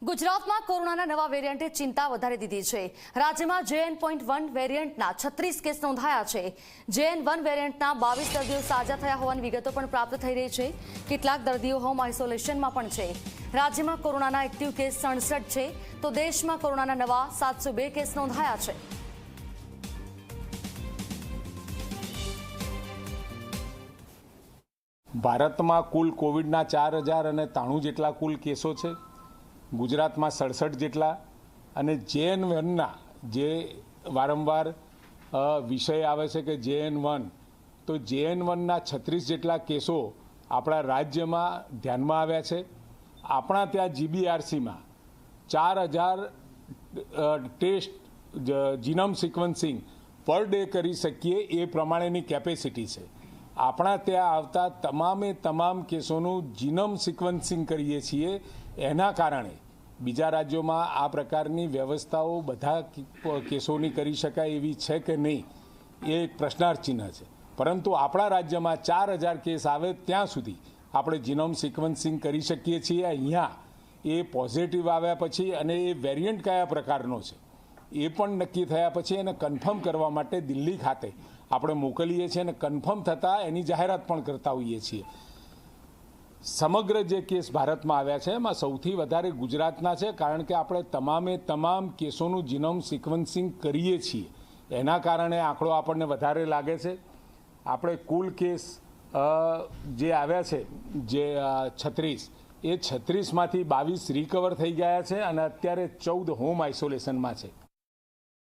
ગુજરાતમાં કોરોનાના નવા વેરિયન્ટે ચિંતા વધારી દીધી છે। રાજ્યમાં JN.1 વેરિયન્ટના 36 કેસ નોંધાયા છે। JN.1 વેરિયન્ટના 22 દર્દીઓ સાજા થયા હોવાની વિગતો પણ પ્રાપ્ત થઈ રહી છે। કેટલાક દર્દીઓ હોમ આઇસોલેશનમાં પણ છે। રાજ્યમાં કોરોનાના એક્ટિવ કેસ 67 છે, તો દેશમાં કોરોનાના નવા 702 કેસ નોંધાયા છે। ભારતમાં કુલ કોવિડના 4093 જેટલા કુલ કેસો છે। ગુજરાતમાં 67 જેટલા અને JN.1ના જે વારંવાર વિષય આવે છે કે JN.1, તો JN.1ના 36 જેટલા કેસો આપણા રાજ્યમાં ધ્યાનમાં આવ્યા છે। આપણા ત્યાં GBRCમાં 4000 test genome sequencing per day કરી શકીએ એ પ્રમાણેની કેપેસિટી છે। આપણા ત્યાં આવતા તમામ કેસોનું જીનોમ સિક્વન્સિંગ કરીએ છીએ। એના કારણે બીજા રાજ્યોમાં આ પ્રકારની વ્યવસ્થાઓ બધા કેસોની કરી શકાય એવી છે કે નહીં, એ એક પ્રશ્નાર્થ ચિહ્ન છે। પરંતુ આપણા રાજ્યમાં 4000 કેસ આવે ત્યાં સુધી આપણે જીનોમ સિક્વન્સિંગ કરી શકીએ છીએ। અહીંયા એ પોઝિટિવ આવ્યા પછી અને એ વેરિયન્ટ કયા પ્રકારનો છે એ પણ નક્કી થયા પછી એને કન્ફર્મ કરવા માટે દિલ્હી ખાતે આપણે મોકલીએ છીએ અને કન્ફર્મ થતાં એની જાહેરાત પણ કરતા હોઈએ છીએ। સમગ્ર જે કેસ ભારતમાં આવ્યા છે એમાં સૌથી વધારે ગુજરાતના છે, કારણ કે આપણે તમામ કેસોનું જીનોમ સિક્વન્સિંગ કરીએ છીએ। એના કારણે આંકડો આપણને વધારે લાગે છે। આપણે કુલ કેસ જે આવ્યા છે જે 36, એ 36માંથી 22 રિકવર થઈ ગયા છે અને અત્યારે 14 હોમ આઇસોલેશનમાં છે।